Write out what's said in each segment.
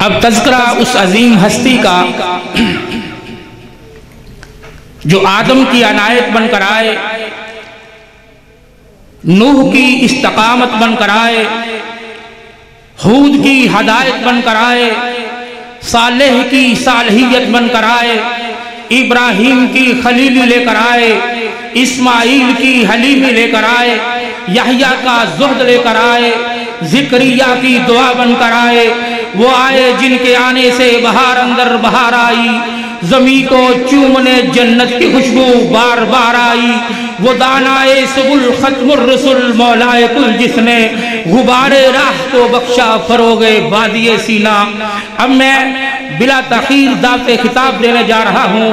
اب تذکرہ اس عظیم ہستی کا جو آدم کی عنایت بن کر آئے، نوح کی استقامت بن کر آئے، ہود کی ہدایت بن کر آئے، صالح کی صالحیت بن کر آئے، ابراہیم کی خلیلی لے کر آئے، اسماعیل کی حلیمی لے کر آئے، یحییٰ کا زہد لے کر آئے، زکریا کی دعا بن کر آئے، وہ آئے جن کے آنے سے بہار اندر بہار آئی، زمین کو چومنے جنت کی خوشبو بار بار آئی، وہ دانائے سبل ختم الرسل مولائے کل جس نے غبار راہ کو بخشا فروغ وادی سینا۔ اب میں بلا تاخیر دعوت خطاب دینے جا رہا ہوں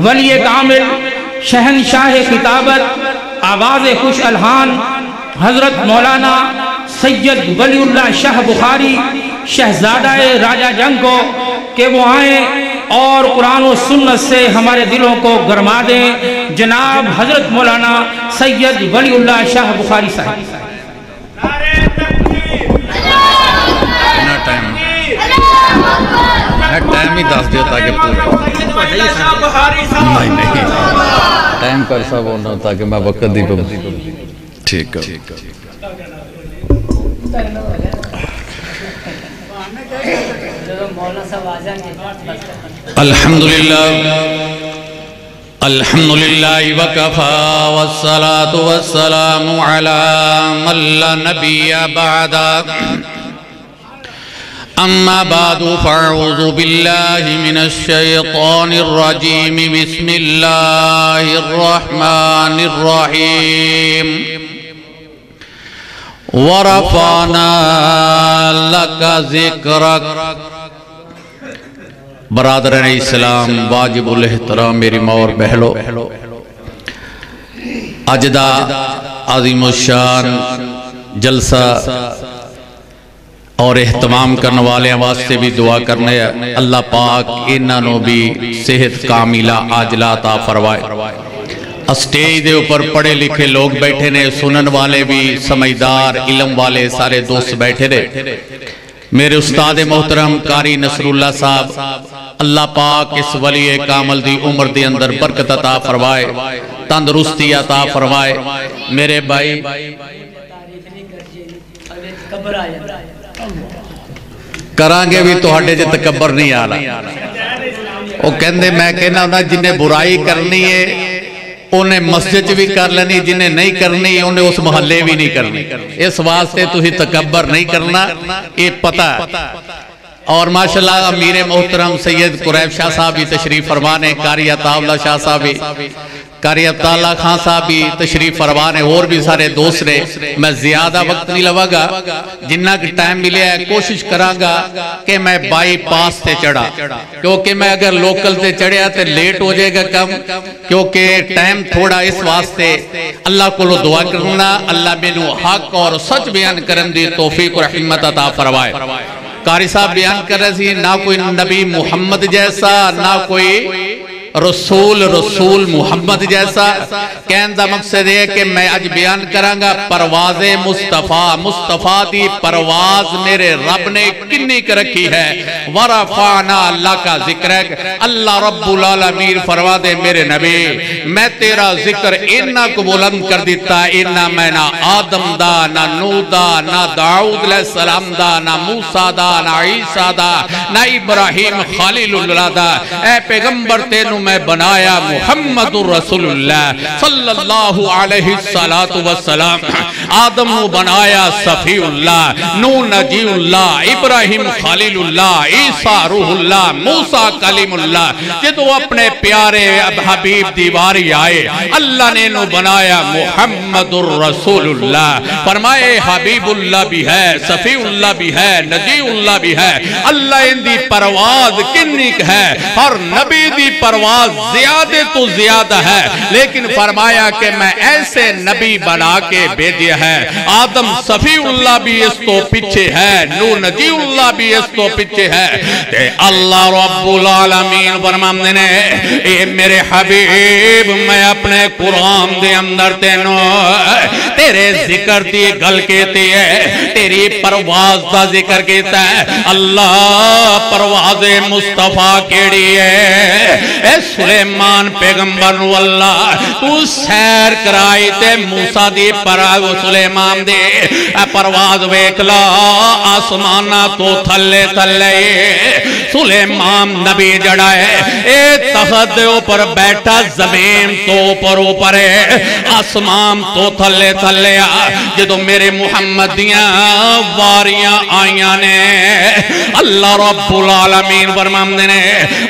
ولی کامل شہنشاہ خطابت آواز خوش الحان حضرت مولانا سید ولی اللہ شاہ بخاری شہزادہ راجہ جنگ کو کہ وہ آئیں اور قرآن و سنت سے ہمارے دلوں کو گرما دیں۔ جناب حضرت مولانا سید ولی اللہ شاہ بخاری صاحب۔ ٹائم ہی دس دیو تاکہ نہیں ٹائم کا عرصہ بولنا تاکہ میں وقت دی پہ ٹھیک ہے۔ الحمدللہ وکفا والصلاة والسلام علی من لا نبی بعد اما بعد فاعوذ باللہ من الشیطان الرجیم بسم اللہ الرحمن الرحیم ورفعنا لك ذکرک۔ برادران اسلام، واجب الاحترام میری ماں اور بہلو، اجدہ عظیم الشان جلسہ اور اہتمام کرنے والے واسطے بھی دعا کرنے اللہ پاک انہوں بھی صحت کاملہ عاجلہ عطا فرمائے۔ اسٹیج دے اوپر پڑھے لکھے لوگ بیٹھے نے، سنن والے بھی، سمجھدار علم والے سارے دوست بیٹھے نے۔ میرے استاد محترم قاری نصر اللہ صاحب، اللہ پاک اس ولی کامل دی عمر دی اندر برکت عطا فرمائے، تندرستی عطا فرمائے۔ میرے بھائی کرانگے بھی تو ہٹے جے تکبر نہیں آنا۔ وہ کہندے میں کہنا ہونا جنہیں برائی کرنی ہے انہیں مسجد بھی کر لینی، جنہیں نہیں کرنی انہیں اس محلے بھی نہیں کرنی۔ اس واسطے تو ہی تکبر نہیں کرنا، یہ پتہ ہے۔ اور ماشاءاللہ امیر محترم سید قریب شاہ صاحب بھی تشریف فرمانے، قاری عطا اللہ شاہ صاحب بھی، قاری عبداللہ خان صاحب بھی تشریف فرمانے، اور بھی سارے دوست نے۔ میں زیادہ وقت نہیں لگا گا، جنہ کی ٹائم ملے ہے کوشش کرانگا کہ میں بائی پاس تے چڑھا، کیونکہ میں اگر لوکل تے چڑھیا تے لیٹ ہو جائے گا کم، کیونکہ ٹائم تھوڑا اس واسطے اللہ کو لو دعا کرنا اللہ مینو حق اور سچ بیان کرن دی توفیق و رحمت عطا فرمائے۔ قاری صاحب بیان کر رہے تھے نہ کوئی نبی محمد جیسا، نہ کوئی رسول محمد جیسا۔ کہنے دا مقصد ہے کہ میں آج بیان کرانگا پرواز مصطفیٰ دی پرواز میرے رب نے کنی کر رکھی ہے۔ ورفعنا اللہ کا ذکر ہے، اللہ رب العالمین فرما دے میرے نبی میں تیرا ذکر انہا کو بلند کر دیتا، انہا میں نہ آدم دا، نہ نوح دا، نہ داؤد علیہ السلام دا، نہ موسیٰ دا، نہ عیسیٰ دا، نہ ابراہیم خلیل اللہ دا۔ اے پیغمبر تینوں میں بنایا محمد رسول اللہ صلی اللہ علیہ السلام، آدم بنایا صفی اللہ، نوح نجی اللہ، ابراہیم خلیل اللہ، عیسیٰ روح اللہ، موسیٰ کلیم اللہ۔ جدو اپنے پیارے حبیب دیواری آئے اللہ نے انہوں بنایا محمد رسول اللہ۔ فرمائے حبیب اللہ بھی ہے، صفی اللہ بھی ہے، نجی اللہ بھی ہے۔ اللہ ان دی پرواز کنک ہے اور نبی دی پرواز پرواز زیادہ تو زیادہ ہے، لیکن فرمایا کہ میں ایسے نبی بنا کے بھیجے ہے، آدم صفی اللہ بھی اس تو پیچھے ہے، نوح نجی اللہ بھی اس تو پیچھے ہے، کہ اللہ رب العالمین فرماندے نے اے میرے حبیب میں اپنے قرآن دے اندر تیرے ذکر دی گل کہتی ہے، تیری پرواز دا ذکر کہتا ہے، اللہ پرواز مصطفیٰ کیڑی ہے، اے سلیمان پیغمبر واللہ تو سیر کرائی تے موسیٰ دی پرواز سلیمان دی پرواز ویکلا آسمانہ تو تھلے تھلے سلیمان نبی جڑا ہے، اے تخت دے اوپر بیٹھا زمین تو اوپر ہے، آسمان تو تھلے تھلے جدو میرے محمدیاں واریاں آئیاں نے اللہ رب العالمین فرماندے نے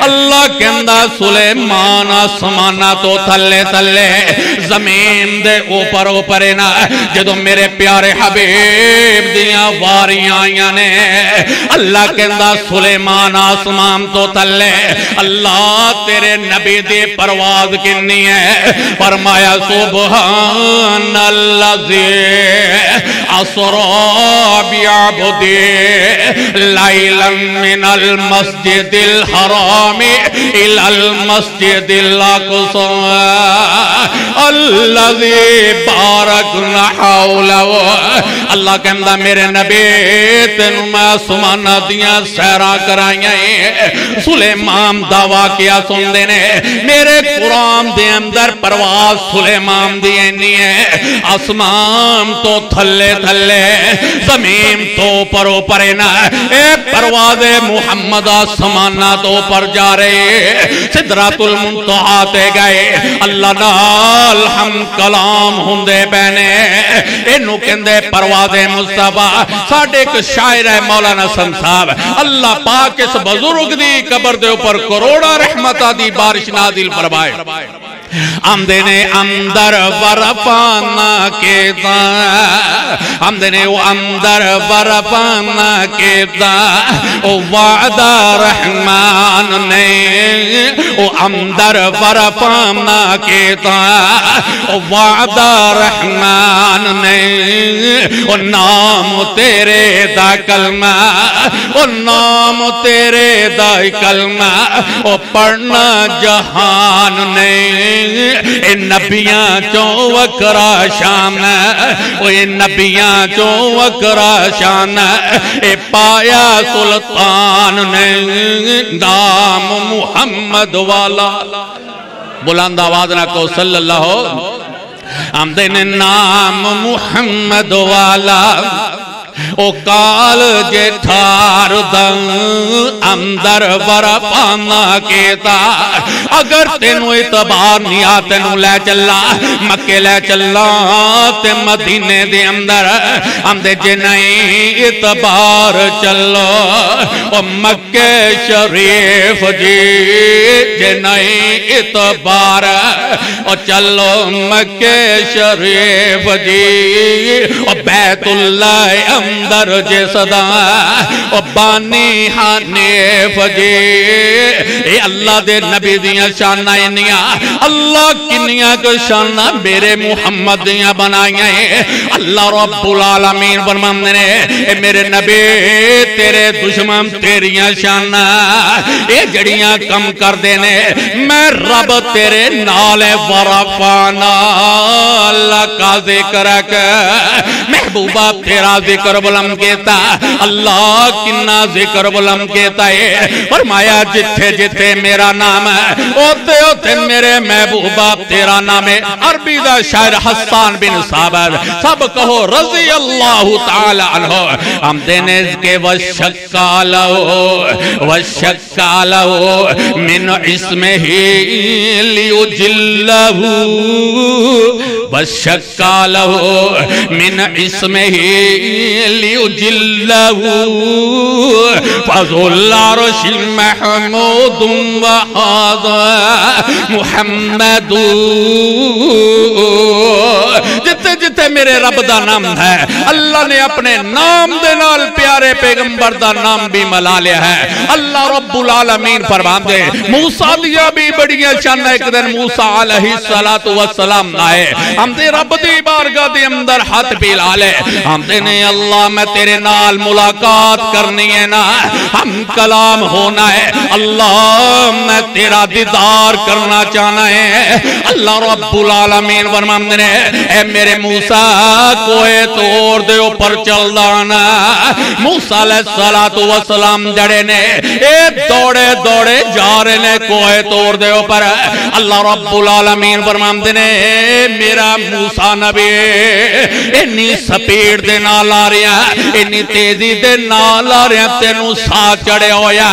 اللہ کہندا سلیمان آسمانہ تو تھلے تھلے زمین دے اوپر نا جدو میرے پیارے حبیب دیاں واریاں آئیاں نے اللہ کہندا سلیمان آسمان تو تھلے اللہ تیرے نبی دی پرواز کنی ہے، فرمایا سبحان الذی اسرا بعبدہ لیلا من المسجد الحرام الى المسجد الاقصى الذی بارکنا حولہ، اللہ کہندہ میرے نبی تینوں میں آسمانہ دیاں سیرا کرائیاں سلیمان دعویٰ کیا سن دینے میرے قرآن دے اندر پرواز سلیمان دی اینی ہے، آسمان تو تھلے تھلے زمین تو اوپر نا اے پرواز محمد آسمانہ تو اوپر جا رہے سدرۃ المنتہا تے گئے اللہ نال ہم کلام ہوندے بہنے انہوں کہندے پرواز مصطفیٰ۔ ساڑھے ایک شاعر ہے مولانا حسن صاحب، اللہ پاک اس بزرگ دی قبر دے اوپر کروڑا رحمتہ دی بارش نازل فرمائے، آمدنے اندر ورپانا کیتا، آمدنے اندر ورپانا کیتا، وعدہ رحمان نے اندر ورپانا کیتا، وعدہ رحمان نے نام تیرے دا کلمہ، نام تیرے دا کلمہ پڑھنا جہان نے، اے نبیاں چوں وکرا شان، اے نبیاں چوں وکرا شان، اے پایا سلطان نے نام محمد والا، بلند آواز نہ کو صلی اللہ آمدن نام محمد والا، او کال جے ٹھار دن اندر ورپانا کیتا، اگر تینوں اعتبار نہیں آ تینوں لے چلا مکے لے چلا تے مدینے دے اندر آمدے جے نہیں اعتبار چلو او مکے شریف جی جے نہیں اعتبار او چلو مکے شریف جی او بیت اللہ اندر جے صدا او بانی حنیف جی، اے اللہ دے نبی دیاں شانہ انیاں اللہ کنیاں کو شانہ میرے محمد دیاں بنائیاں اللہ رب العالمین فرماندے نے اے میرے نبی تیرے دشمن تیریاں شانہ اے جڑیاں کم کر دینے میں رب تیرے نال ورفانا اللہ کا ذکر محبوبہ تیرا ذکر بلند کہتا اللہ کنا ذکر بلند کہتا ہے، فرمایا جتھے جتھے میرا نام ہے اوتے اوتے میرے محبوبہ تیرا نام ہے۔ عربی دا شاعر حسان بن ثابت سب کہو رضی اللہ تعالی عنہ، ہم دینے کے وشکالہو من اسمہی لیجلہو، وشکالہو من اسمہی لیجلہو، فضل العرش محمود وحاضر محمد، جتے جتے تے میرے رب دا نام ہے. اللہ نے اپنے نام دے نال پیارے پیغمبر دا نام بھی ملا لیا ہے. اللہ رب العالمین فرماندے موسیٰ دیا بھی بڑیاں شان. ایک دن موسیٰ علیہ السلام آئے, ہم دے رب دی بارگاہ دے اندر ہاتھ بھی لالے. ہم دے نے اللہ میں تیرے نال ملاقات کرنی ہے نا, ہم کلام ہونا ہے. اللہ میں تیرا دیدار کرنا چاہنا ہے. اللہ رب العالمین فرماندے نے اے میرے موسیٰ کوئے توڑ دے اوپر چل دانا. موسیٰ علیہ السلام جڑے نے اے دوڑے دوڑے جا رہے نے کوئے توڑ دے اوپر. اللہ رب العالمین فرماندے نے میرا موسیٰ نبی انی سپیڑ دے نال آ رہا, انی تیزی دے نال آ رہا, تینوں سا چڑے ہویا.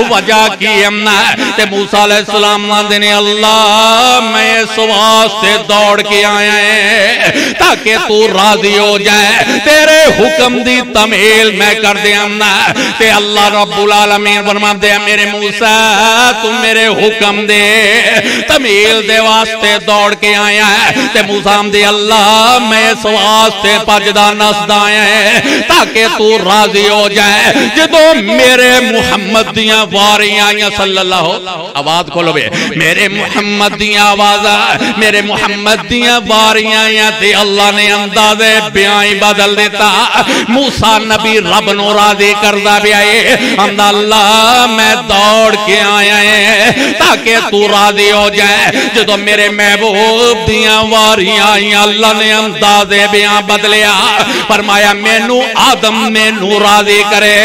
وجہ کی امنا تے موسیٰ علیہ السلام آندے نے اللہ میں اس واسطے دوڑ کے آیا ہے تاکہ تو راضی ہو جائے, تیرے حکم دی تمیل میں کر دے امنا. تے اللہ رب العالمین فرماندے میرے موسیٰ تو میرے حکم دے تمیل دے واسطے دوڑ کے آیا ہے. تے موسیٰ آمدے اللہ میں اس واسطے پجدہ نسدہ آیا ہے تاکہ تو راضی ہو جائے. جدو میرے محمد دیاں واریاں آئیاں صلی اللہ, آواز کھولو بے, میرے محمد دیاں آوازہ میرے محمد دیاں واریاں آئیاں تے اللہ نے اندازے بیائیں بدل دیتا. موسیٰ نبی رب نو راضی کردہ بھی آئے. ہم اللہ میں دوڑ کے آیا ہے تاکہ تو راضی ہو جائے. جدو میرے محبوب دیاں واریاں آئیاں اللہ نے اندازے بیاں بدلیا. فرمایا مینو آدم نے نو راضی کرے,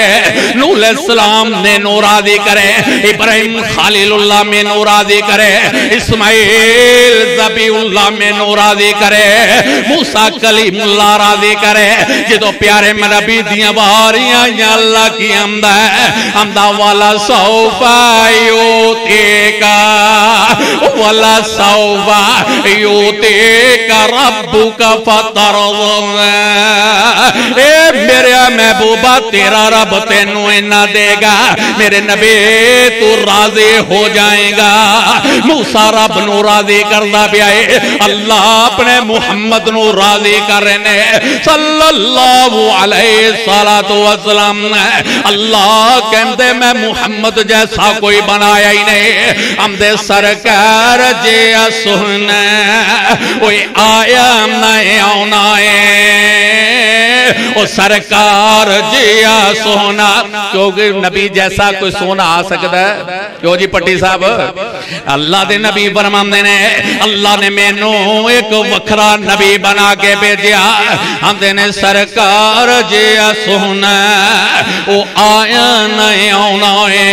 نوح علیہ السلام نے نو راضی کرے, ابراہیم خلیل اللہ میں نو راضی کرے, اسماعیل ذبیح اللہ میں نو راضی کرے, موسیٰ کلیم اللہ راضی کرے. جدو پیارے نبی دیاں واریاں یا اللہ کی حمد ہے, حمدہ والا سوفا یوتیکا والا سوفا یوتیکا ربکا فترض. اے میرے محبوبہ تیرا رب تینوں نہ دے گا, میرے نبی تو راضی ہو جائے گا. موسیٰ رب نو راضی کردہ بھی آئے, اللہ اپنے محمد نو راضی کر رہے صلی اللہ علیہ وسلم. اللہ کہندے میں محمد جیسا کوئی بنایا ہی نہیں. ہم دے سرکار جیا سہنا کوئی آیا نہیں آنا ہے, او سرکار جیا سونا. کیونکہ نبی جیسا کوئی سونا آ سکتا ہے کیوں جی پٹی صاحب. اللہ دے نبی فرماندے نے اللہ نے مینو ایک وکھرا نبی بنا کے بھیجیا. ہم دے نے سرکار جیا سونا او آیا نہیں آنا ہے,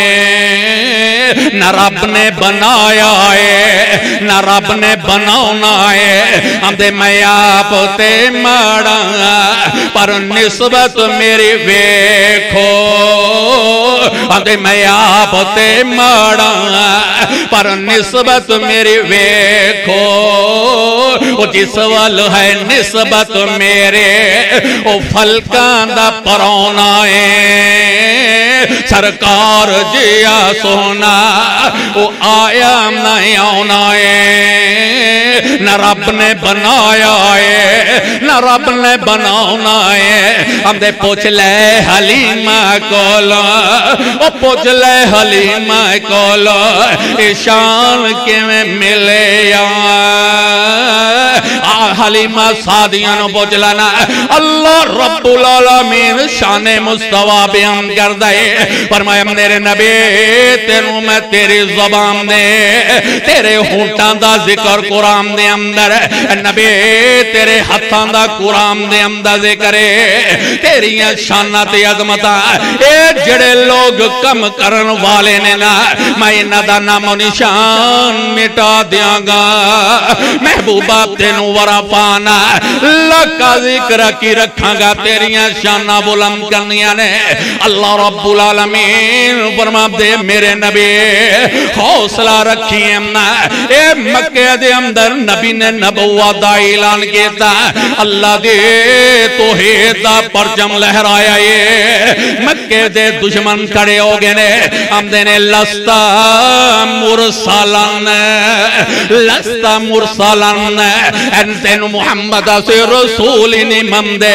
نہ رب نے بنایا ہے نہ رب نے بناونا ہے. ہم دے میں آپ تے ماڑا پر نسبت میری ویکھو, ہم دے میں آپ تے ماڑا پر نسبت میری ویکھو. وہ جس وال ہے نسبت میرے وہ فلکان دا پرونا ہے. سرکار جیا سونا وہ آیا نہیں آنا ہے, نہ رب نے بنایا ہے نہ رب نے بناونا ہے. ہم دے پوچھ لے حلیمہ کولو, او پوچھ لے حلیمہ کولو شان کے میں ملے یا حلیمہ سعدیہ نو پوچھ لینا. اللہ رب العالمین شان مصطفیٰ بیان کر دے. فرمایا میرے نبی تینوں میں تیری زبان دے تیرے ہونٹان دا ذکر قرآن دے اندر, نبی تیرے ہتھان دا قرآن دے اندر ذکر تیریاں شانات عظمتاں. اے جڑے لوگ کم کرن والے نے نا میں انہاں دا نام و نشان مٹا دیاں گا. محبوبہ تینوں ورا پانا لکا ذکر کی رکھاں گا, تیریاں شانہ بلند کرنیاں نے. اللہ رب العالمین فرما دے میرے نبی حوصلہ رکھیں نا. اے مکہ دے اندر نبی نے نبوت دا اعلان کیتا, اللہ دے توحید دا پرچم لہرایا. یہ مکہ دے دشمن کھڑے ہو گئے نے. ہم دے نے لستا مرسلن لستا مرسلن, انتے تینو محمد سے رسول ہی نہیں مندے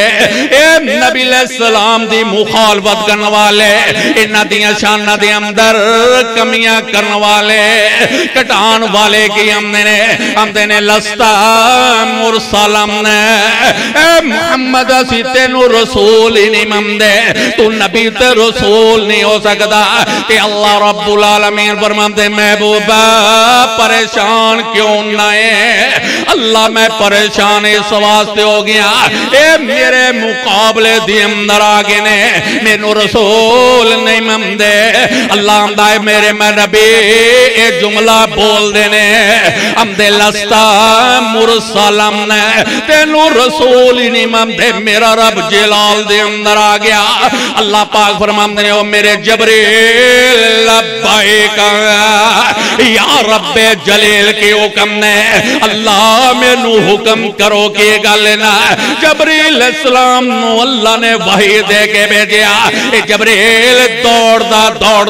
اے نبی علیہ السلام دی مخالفت کرنے والے انہ دیاں شانہ دی اندر کمیاں کرنے والے کٹان والے کی ہم نے لستا مرسلم نے اے محمد سی تینو رسول ہی نہیں مندے تو نبی تے رسول نہیں ہو سکتا کہ اللہ رب العالمین فرماتے محبوبہ پریشان کیوں نئے اللہ میں پریشان اس واسطے ہو گیا اے میرے مقابلے دی اندر آگے نے مینو رسول نہیں مندے اللہ ہمدائے میرے میں نبی اے جملہ بول دینے ہم دے لستا مرسلم نے تینو رسول ہی نہیں مندے میرا رب جلال دے اندر آگیا اللہ پاک فرماتے ہیں میرے جبریل لبائک یا رب جلیل کے حکم نے اللہ میں نو حکم کرو کہ گلنا جبریل اسلام نو اللہ نے وحی دے کے بھیجیا جبریل دوڑ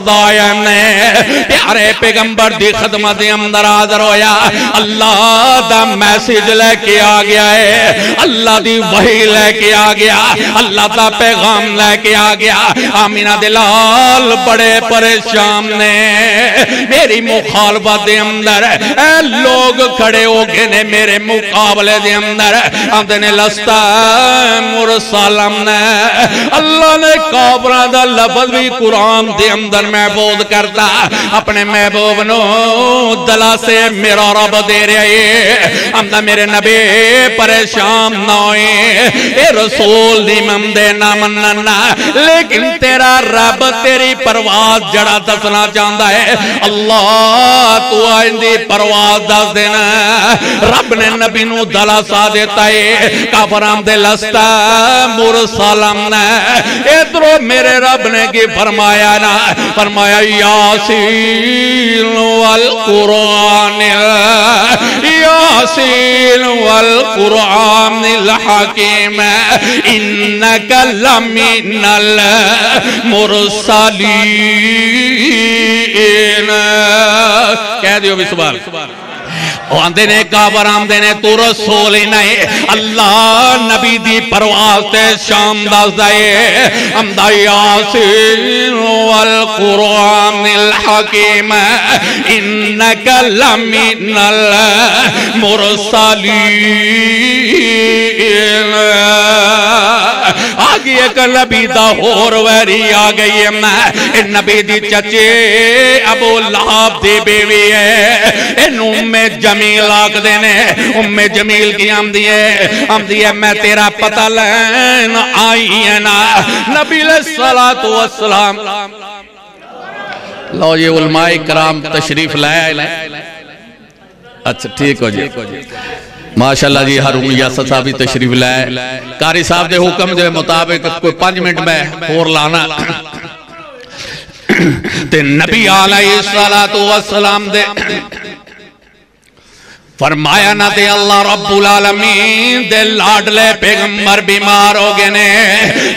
دا آیا نے پیارے پیغمبر دی خدمت اندر حاضر ہویا اللہ دا میسیج لے کے آ گیا ہے اللہ دی وحی لے کے آ گیا اللہ دا پیغام لے کے آ گیا آمینہ دلال بڑے پریشان نے میری مخالفت دے اندر اے لوگ کھڑے ہو گئے نے میرے مقابلے دے اندر ہم نے لستا مرسلم نے اللہ نے کافرہ دا لفظ بھی قرآن دے اندر محفوظ کرتا اپنے محبوب نو دلا سے میرا رب دے رہے ہم دا میرے نبی پریشان نہ ہوئے اے رسول نہیں مندے نہ مننا لیکن تیرا رب تیری پرواز جڑا دسنا چاہتا ہے اللہ تو آئندی پرواز دس دینا رب نے نبی نو دلا سا دیتا ہے کافرام دے لستا مرسلم نے ادھرو میرے رب نے کی فرمایا نا فرمایا یاسین والقرآن یاسین والقرآن الحکیم انکا لمن المرسلین کہہ دیو بھی سبحان آندے نے کافر آندے نے تو رسول ہی نہیں اللہ نبی دی پرواز تے شام دس دائے ہمدہ یاسین والقرآن الحکیم انکا لمن المرسلین آگئی ایک نبی دا ہور ویری آگئی ہے نبی دی چچے ابو لہب دی بیوی ہے ان جمیل آگ دینے جمیل کی ہم دیئے میں تیرا پتہ لین آئی ہے نا نبی علیہ السلام لو یہ علماء کرام تشریف لائے اچھا ٹھیک ہو جی ماشاءاللہ جی ہارون یاسر صاحب تشریف لائے قاری صاحب دے حکم دے مطابق کوئی 5 منٹ میں اور لانا تے نبی علیہ السلام دے فرمایا نہ دے اللہ رب العالمین دے لاڈلے پیغمبر بیمار ہو گئے نے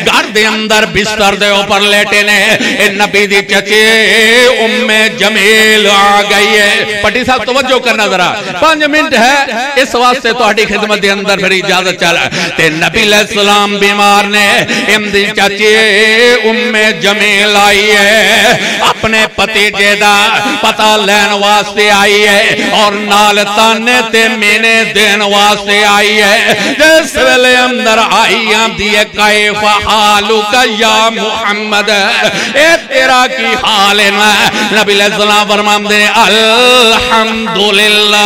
گھر دے اندر بستر دے اوپر لیٹے نے نبی دی چچے ام جمیل آ گئی ہے پٹی صاحب توجہ کرنا ذرا 5 منٹ ہے اس واسطے تو ہٹی خدمت دے اندر پھر اجازت چلا تے نبی علیہ السلام بیمار نے ام دی چچے ام جمیل آئی ہے اپنے پتی جیدہ پتہ لین واسطے آئی ہے اور نالتان تے مینے دین واسطے آئی ہے جس ویلے اندر آئی ہم دیئے کیف حالوکا یا محمد اے تیرا کی حال ہے نبی علیہ السلام فرمان دے الحمدللہ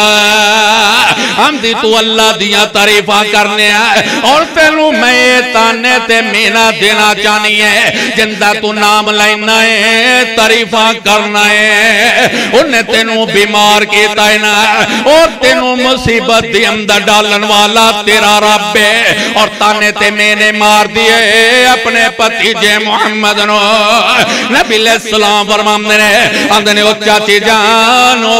ہم دی تو اللہ دیا تعریفہ کرنے ہیں اور تینوں میں تانے تے مینا دینا چاہنی ہے جندہ تو نام لینا ہے تعریفہ کرنا ہے انہیں تینوں بیمار کیتا ہے نا اور تینوں مصیبت دی اندر ڈالن والا تیرا رب ہے اور تانے تے میں نے مار دیئے اپنے پتی جے محمد نو نبی علیہ السلام فرمان دے اندنے او چاچی جانو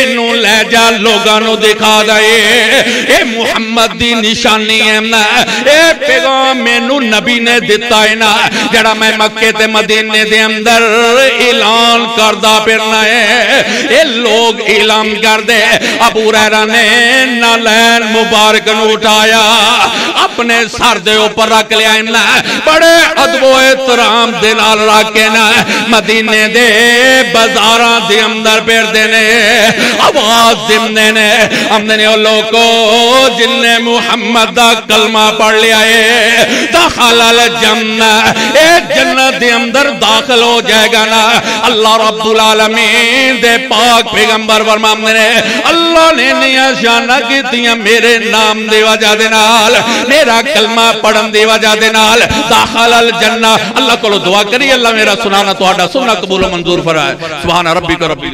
انہوں لے جا لوگانوں دکھا دائے اے محمد دی نشانی ہے اے پیغام مینو نبی نے دیتا ہے نا جڑا میں مکے تے مدینے دے اندر اعلان کردہ پھرنا ہے اے لوگ اعلان کر دے ابو ہریرہ نے نالین مبارک نو اٹھایا اپنے سر دے اوپر رکھ لیا بڑے ادب و احترام دے نال رکھ کے نا مدینے دے بازاراں دے اندر پھر دینے آواز دینے نے ہم نے لوگوں جن نے محمد دا کلمہ پڑھ لیا ہے داخل الجنہ اے جنت دے اندر داخل ہو جائے گا نا اللہ رب العالمین دے پاک پیغمبر فرمام نے اللہ نے نیا شانہ کی تیاں میرے نام دے وجہ دے نال میرا کلمہ پڑھن دے وجہ دے نال داخل الجنہ اللہ کو دعا کری اللہ میرا سنانا تو آڈا سننا قبول و منظور فرائے سبحان ربی کا ربی